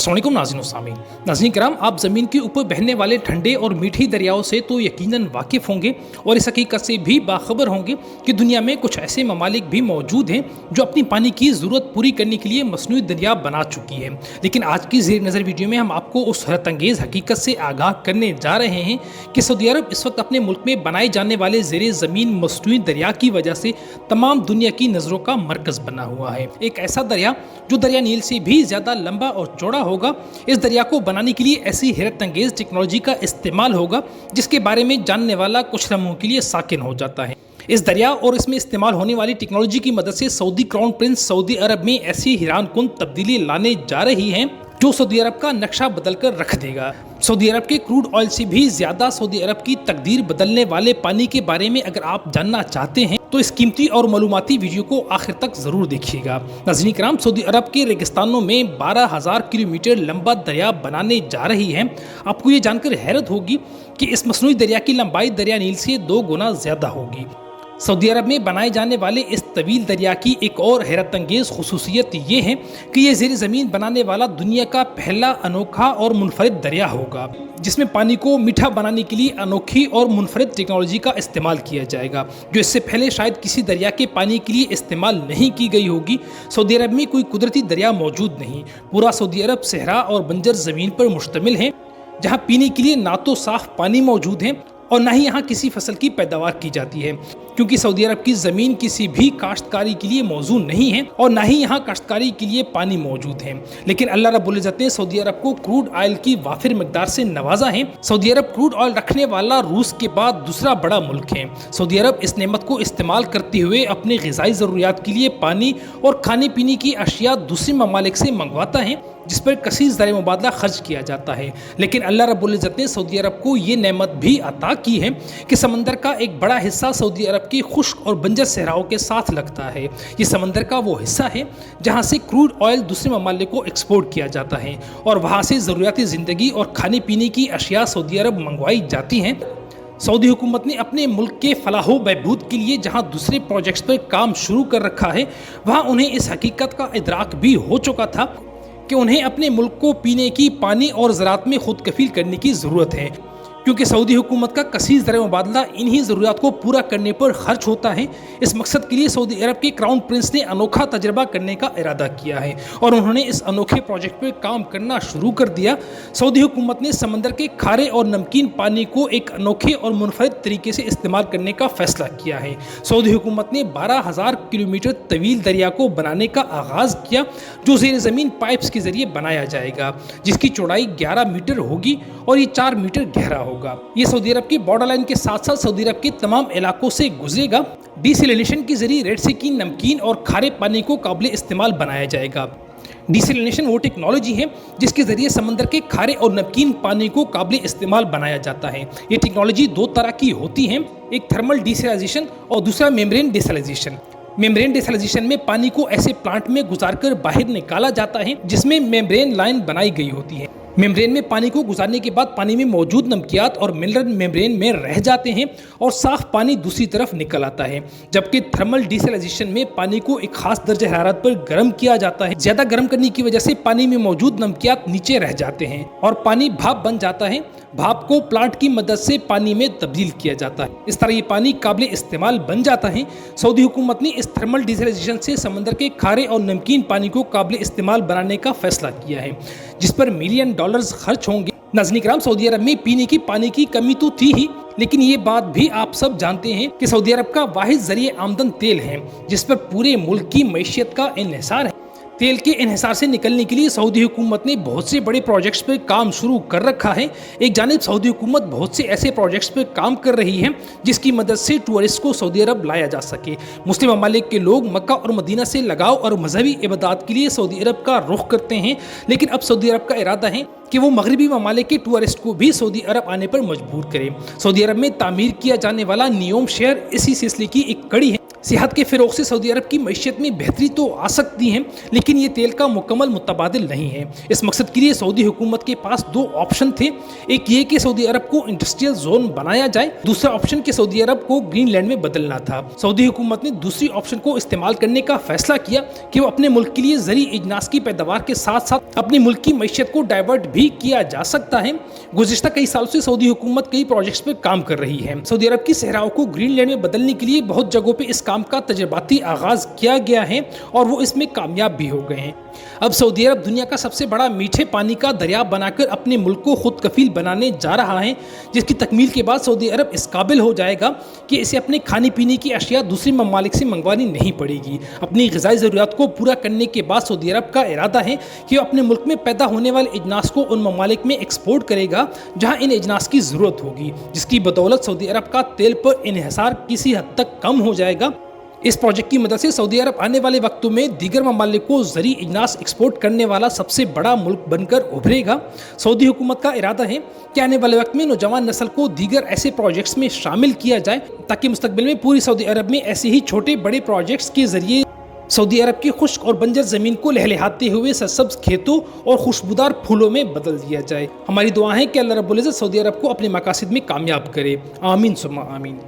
अस्सलाम वालेकुम नाज़रीन व सामीन। नाज़रीन किराम, आप ज़मीन के ऊपर बहने वाले ठंडे और मीठी दरियाओं से तो यकीनन वाकिफ़ होंगे और इस हकीकत से भी बाखबर होंगे कि दुनिया में कुछ ऐसे ममालिक भी मौजूद हैं जो अपनी पानी की ज़रूरत पूरी करने के लिए मसनूई दरिया बना चुकी है। लेकिन आज की ज़ेर नज़र वीडियो में हम आपको उस हैरत अंगेज़ हकीकत से आगाह करने जा रहे हैं कि सऊदी अरब इस वक्त अपने मुल्क में बनाए जाने वाले ज़ेर ज़मीन मसनूई दरिया की वजह से तमाम दुनिया की नज़रों का मरकज़ बना हुआ है। एक ऐसा दरिया जो दरिया नील से भी ज़्यादा लंबा और चौड़ा होगा। इस दरिया को बनाने के लिए ऐसी हैरत अंगेज़ टेक्नोलॉजी का इस्तेमाल होगा जिसके बारे में जानने वाला कुछ लम्हों के लिए साकिन हो जाता है। इस दरिया और इसमें इस्तेमाल होने वाली टेक्नोलॉजी की मदद से सऊदी क्राउन प्रिंस सऊदी अरब में ऐसी हैरान कुन तब्दीली लाने जा रही हैं जो सऊदी अरब का नक्शा बदल कर रख देगा। सऊदी अरब के क्रूड ऑयल से भी ज़्यादा सऊदी अरब की तकदीर बदलने वाले पानी के बारे में अगर आप जानना चाहते हैं तो इस कीमती और मालूमाती वीडियो को आखिर तक ज़रूर देखिएगा। नाज़रीन किराम, सऊदी अरब के रेगिस्तानों में 12,000 किलोमीटर लंबा दरिया बनाने जा रही है। आपको ये जानकर हैरत होगी कि इस मसनूई दरिया की लंबाई दरिया नील से 2 गुना ज़्यादा होगी। सऊदी अरब में बनाए जाने वाले इस तवील दरिया की एक और हैरत अंगेज़ खुसूसियत ये है कि ये ज़ेर ज़मीन बनाने वाला दुनिया का पहला अनोखा और मुनफरिद दरिया होगा जिसमें पानी को मीठा बनाने के लिए अनोखी और मुनफरिद टेक्नोलॉजी का इस्तेमाल किया जाएगा जो इससे पहले शायद किसी दरिया के पानी के लिए इस्तेमाल नहीं की गई होगी। सऊदी अरब में कोई कुदरती दरिया मौजूद नहीं। पूरा सऊदी अरब सहरा और बंजर ज़मीन पर मुश्तमिल है जहाँ पीने के लिए ना तो साफ़ पानी मौजूद है और ना ही यहाँ किसी फसल की पैदावार की जाती है क्योंकि सऊदी अरब की ज़मीन किसी भी काश्तकारी के लिए मौजू नहीं है और ना ही यहाँ काश्तकारी के लिए पानी मौजूद है। लेकिन अल्लाह रब्बुल इज़्ज़त ने सऊदी अरब को क्रूड ऑयल की वाफिर मकदार से नवाजा है। सऊदी अरब क्रूड ऑयल रखने वाला रूस के बाद दूसरा बड़ा मुल्क है। सऊदी अरब इस नेमत को इस्तेमाल करते हुए अपनी ग़िज़ाई ज़रूरियात के लिए पानी और खाने पीने की अशिया दूसरे ममालिक से मंगवाता है जिस पर कसीर ज़र मुबादला खर्च किया जाता है। लेकिन अल्लाह रब्बुल इज़्ज़त ने सऊदी अरब को ये नेमत भी अता की है कि समंदर का एक बड़ा हिस्सा सऊदी अरब की खुश्क और बंजर सहराओं के साथ लगता है। ये समंदर का वो हिस्सा है जहाँ से क्रूड ऑयल दूसरे ममालिक को एक्सपोर्ट किया जाता है और वहाँ से ज़रूरियाती ज़िंदगी और खाने पीने की अशिया सऊदी अरब मंगवाई जाती हैं। सऊदी हुकूमत ने अपने मुल्क के फलाह बहबूद के लिए जहाँ दूसरे प्रोजेक्ट्स पर काम शुरू कर रखा है वहाँ उन्हें इस हकीकत का इदराक भी हो चुका था कि उन्हें अपने मुल्क को पीने की पानी और ज़राअत में खुद कफील करने की ज़रूरत है क्योंकि सऊदी हुकूमत का कसीर ज़र मुबादला इन्हीं ज़रूरियात को पूरा करने पर खर्च होता है। इस मकसद के लिए सऊदी अरब के क्राउन प्रिंस ने अनोखा तजर्बा करने का इरादा किया है और उन्होंने इस अनोखे प्रोजेक्ट पर काम करना शुरू कर दिया। सऊदी हुकूमत ने समंदर के खारे और नमकीन पानी को एक अनोखे और मुनफरिद तरीके से इस्तेमाल करने का फ़ैसला किया है। सऊदी हुकूमत ने 12,000 किलोमीटर तवील दरिया को बनाने का आगाज़ किया जो ज़ेर ज़मीन पाइप्स के ज़रिए बनाया जाएगा जिसकी चौड़ाई 11 मीटर होगी और ये 4 मीटर गहरा होगा। ये सऊदी अरब की बॉर्डर लाइन के साथ साथ सऊदी अरब के तमाम इलाकों से गुजरेगा। डिसैलिनेशन के जरिए रेड सी की नमकीन और खारे पानी को काबिल इस्तेमाल बनाया जाएगा। डिसैलिनेशन वो टेक्नोलॉजी है जिसके ज़रिए समंदर के खारे और नमकीन पानी को काबिल इस्तेमाल बनाया जाता है। ये टेक्नोलॉजी 2 तरह की होती है, एक थर्मल डिसैलिनेशन और दूसरा मेम्ब्रेन डिसैलिनेशन। मेम्ब्रेन डिसैलिनेशन में पानी को ऐसे प्लांट में गुजारकर बाहर निकाला जाता है जिसमें मेम्ब्रेन लाइन बनाई गई होती है। मेम्ब्रेन में पानी को गुजारने के बाद पानी में मौजूद नमकियात और मिनरल मेम्ब्रेन में रह जाते हैं और साफ पानी दूसरी तरफ निकल आता है। जबकि थर्मल डिसैलिनेशन में पानी को एक खास दर्जे हरारत पर गर्म किया जाता है। ज़्यादा गर्म करने की वजह से पानी में मौजूद नमकियात नीचे रह जाते हैं और पानी भाप बन जाता है। भाप को प्लांट की मदद से पानी में तब्दील किया जाता है। इस तरह ये पानी काबिल इस्तेमाल बन जाता है। सऊदी हुकूमत ने इस थर्मल डिसैलिनेशन से समंदर के खारे और नमकीन पानी को काबिल इस्तेमाल बनाने का फैसला किया है जिस पर मिलियन डॉलर्स खर्च होंगे। नाज़रीन किराम, सऊदी अरब में पीने की पानी की कमी तो थी ही, लेकिन ये बात भी आप सब जानते हैं कि सऊदी अरब का वाहिद ज़रिए आमदन तेल है जिस पर पूरे मुल्क की मईशत का इन्हिसार है। तेल के इन्हिसार से निकलने के लिए सऊदी हुकूमत ने बहुत से बड़े प्रोजेक्ट्स पर काम शुरू कर रखा है। एक जानिब सऊदी हुकूमत बहुत से ऐसे प्रोजेक्ट्स पर काम कर रही है जिसकी मदद से टूरिस्ट को सऊदी अरब लाया जा सके। मुस्लिम ममालिक के लोग मक्का और मदीना से लगाव और मजहबी इबादत के लिए सऊदी अरब का रुख करते हैं, लेकिन अब सऊदी अरब का इरादा है कि वो मगरबी ममालिक के टूरिस्ट को भी सऊदी अरब आने पर मजबूर करे। सऊदी अरब में तामीर किया जाने वाला नियोम शहर इसी सिलसिले की एक कड़ी है। सियाहत के फ़रोग़ से सऊदी अरब की मईशत में बेहतरी तो आ सकती है, लेकिन ये तेल का मुकम्मल मुतबादिल नहीं है। इस मकसद के लिए सऊदी हुकूमत के पास दो ऑप्शन थे। एक ये कि सऊदी अरब को इंडस्ट्रियल जोन बनाया जाए, दूसरा ऑप्शन कि सऊदी अरब को ग्रीनलैंड में बदलना था। सऊदी हुकूमत ने दूसरी ऑप्शन को इस्तेमाल करने का फैसला किया कि वो अपने मुल्क के लिए ज़री इजनास की पैदावार के साथ साथ अपने मुल्क की मईशत को डाइवर्ट भी किया जा सकता है। गुज़िश्ता कई सालों से सऊदी हुकूमत कई प्रोजेक्ट्स पर काम कर रही है। सऊदी अरब की सहराओं को ग्रीनलैंड में बदलने के लिए बहुत जगहों पर इस काम का तजर्बाती आगाज़ किया गया है और वो इसमें कामयाब भी हो गए हैं। अब सऊदी अरब दुनिया का सबसे बड़ा मीठे पानी का दरिया बनाकर अपने मुल्क को खुद कफील बनाने जा रहा है, जिसकी तकमील के बाद सऊदी अरब इस काबिल हो जाएगा कि इसे अपने खाने पीने की अशिया दूसरे ममालिक से मंगवानी नहीं पड़ेगी। अपनी ग़िज़ाई ज़रूरियात को पूरा करने के बाद सऊदी अरब का इरादा है कि वो अपने मुल्क में पैदा होने वाले इजनास को उन ममालिक में एक्सपोर्ट करेगा जहाँ इन इजनास की ज़रूरत होगी, जिसकी बदौलत सऊदी अरब का तेल पर इन्हिसार किसी हद तक कम हो जाएगा। इस प्रोजेक्ट की मदद से सऊदी अरब आने वाले वक्तों में दीगर ममालिक को ज़री इजनास एक्सपोर्ट करने वाला सबसे बड़ा मुल्क बनकर उभरेगा। सऊदी हुकूमत का इरादा है कि आने वाले वक्त में नौजवान नस्ल को दीगर ऐसे प्रोजेक्ट्स में शामिल किया जाए ताकि मुस्तकबिल में पूरी सऊदी अरब में ऐसे ही छोटे बड़े प्रोजेक्ट्स के ज़रिए सऊदी अरब की खुश्क और बंजर ज़मीन को लहलहाते हुए सरसब्ज़ खेतों और खुशबूदार फूलों में बदल दिया जाए। हमारी दुआ है कि अल्लाह रब्बुल इज़्ज़त सऊदी अरब को अपने मकासद में कामयाब करे। आमीन सुम्मा आमीन।